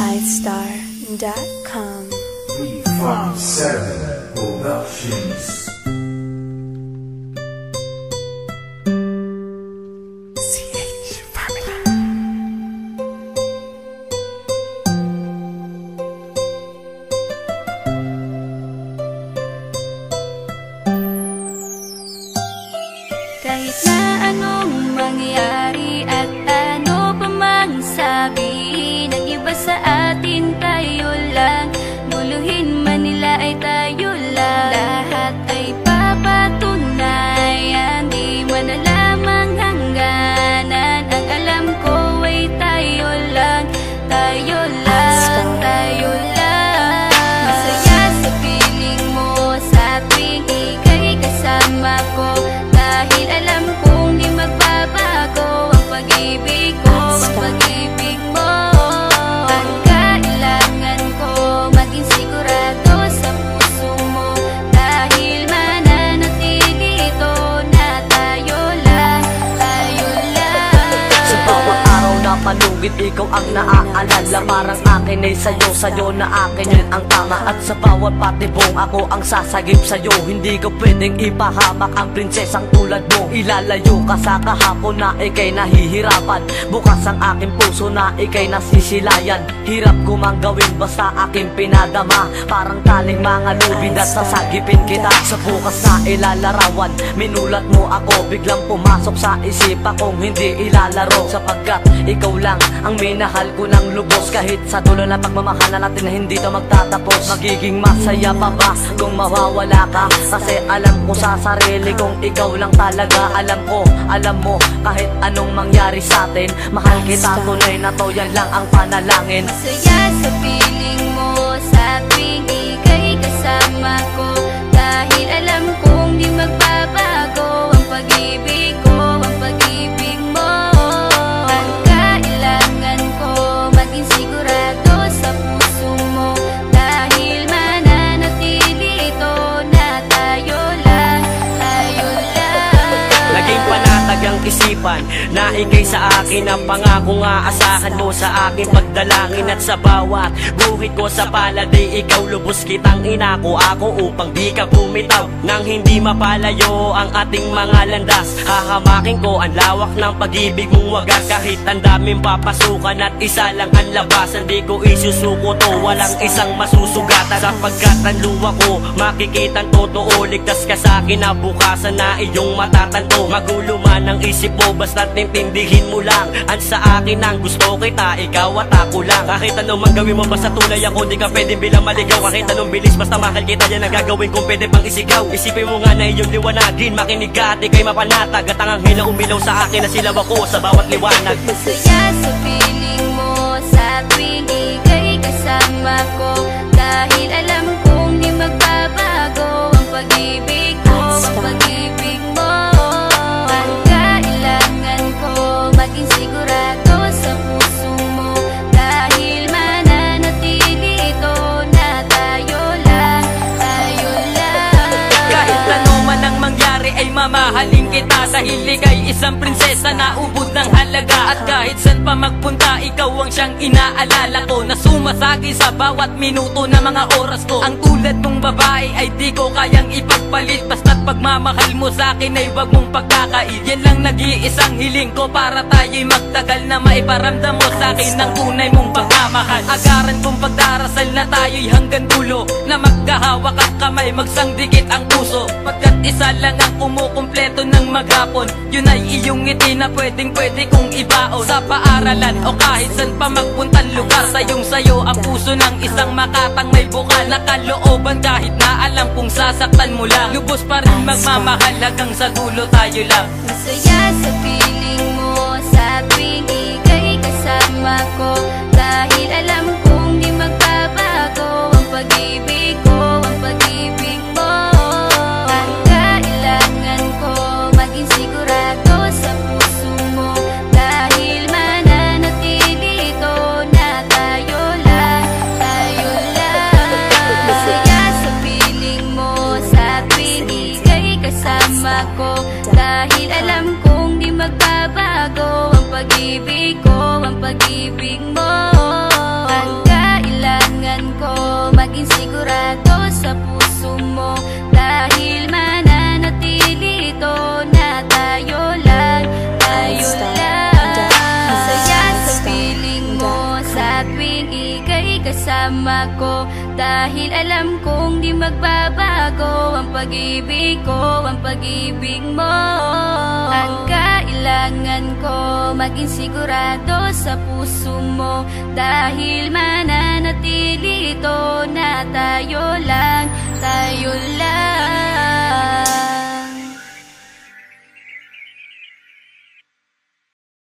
Lightstar.com. V57 Productions. Kahit na anong mangyari at ano pa mang sabi ng iba sa atin, tayo lang. Guluhin man nila ay tayo lang. Lahat ay papatunayan, di man alamang hangganan. Ang alam ko ay tayo lang, tayo lang, tayo lang. Masaya sa piling mo sa tuwing ika'y kasama ko, dahil alam kong di magbabago ang pag-ibig ko, ang pag-ibig mo. Ang kailangan ko maging sigurado sa puso mo, dahil mananatili ito na tayo lang, tayo lang. Sa bawat araw na palugit, ikaw ang naaalala. Parang akin ay sa'yo, sa'yo na akin yun ang tama. At sa bawat patibong, ako ang sasagip sa'yo. Hindi ko pwedeng ipahamak ang prinsesang tulad mo. Ilalayo ka sa kahapon na ika'y nahihirapan. Bukas ang aking puso na ika'y nasisilayan. Hirap ko mang gawin basta aking pinadama. Parang taling mga lubid at sasagipin kita. Sa bukas na ilalarawan, minulat mo ako. Biglang pumasok sa isipa kong hindi ilalaro. Sapagkat ikaw lang ang minahal ko ng lubos. Kahit sa dulo na pagmamahalan natin na hindi to magtatapos. Magiging masaya pa ba kung mawawala ka? Kasi alam ko sa sarili kong ikaw lang talaga. Alam ko, alam mo, kahit anong mangyari sa atin, mahal kita, tunay na to, yan lang ang panalangin. Masaya sa piling mo sa tuwing ika'y kasama ko, dahil alam kong di magbabago ang pag-ibig ko, ang pag-ibig mo. Ang kailangan ko maging sigurado sa puso mo, dahil mananatili ito na tayo lang, tayo lang. Naging panatag ang isipan na ikay sa akin ang pangako nga asahan mo sa aking pagdalangin. At sa bawat guhit ko sa palad ay ikaw lubos kitang inako ako upang di ka bumitaw. Nang hindi mapalayo ang ating mga landas, hahamakin ko ang lawak ng pag-ibig mong wagas. Kahit ang daming papasukan at isa lang ang labasan, di ko isusuko to, walang isang masusugatan. Sapagkat ang luwa ko makikitang totoo, ligtas ka sa akin na bukasan na iyong matatanto. Magulo man ang isip mo, basta't intindihin mo lang ang sa akin ang gusto kita, ikaw at ako lang. Kahit anong mang gawin mo, basta tunay ako, di ka pwedeng bilang maligaw. Kahit anong bilis, basta mahal kita, yan ang gagawin kung pwede pang isigaw. Isipin mo nga na iyong liwanagin, makinig ka at ika'y mapanatag. At ang anghel na umilaw sa akin na silaw ako sa bawat liwanag. Masaya sa piling mo sa tuwing ika'y kasama ko, dahil alam kong di magbabago ang pag-ibig ko, ang pag-ibig mo. Ang kailangan ko maging sigurado sa puso mo, dahil mananatili ito na tayo lang, tayo lang. Kahit ano man ang mangyari ay mamahalin kita, dahil ika'y isang prinsesa na ubod ng halaga. At kahit saan pa magpunta, ikaw ang siyang inaalala ko, na sumasagi sa bawat minuto na mga oras ko. Ang tulad mong babae ay di ko kayang ipagpalit, basta't pagmamahal mo sa akin ay wag mong pagkakait. Yan lang nag-iisang hiling ko para tayo'y magtagal, na maiparamdam mo sa akin ng tunay mong pagmamahal. Agaran kong pagdarasal na tayo'y hanggang dulo, na magkahawak ang kamay, magsangdikit ang puso. Pagkat isa lang ang kumukumpleto ng maghapon, yun ay iyong ngiti na pwedeng pwede kong ibaon. Sa paaralan o kahit saan pa magpuntang lugar, sayong sayo ang puso ng isang makatang may bukal na kalooban. Kahit na alam kung sasaktan mo lang, lubos pa rin magmamahal hanggang sa dulo tayo lang. Masaya sa piling mo sa tuwing ika'y kasama ko, dahil alam kong di magbabago ang pag-ibig ko, ang pag-ibig mo. Ang kailangan ko maging sigurado sa puso mo, dahil mananatili ito na tayo lang, tayo lang. Masaya sa piling mo sa tuwing ika'y kasama ko, dahil alam kong di magbabago ang pag-ibig ko, ang pag-ibig mo. Ang kasama ko. Dahil alam kong di magbabago ang pag-ibig ko, ang pag-ibig mo. Ang kailangan ko, maging sigurado sa puso mo. Dahil mananatili ito na tayo lang, tayo lang.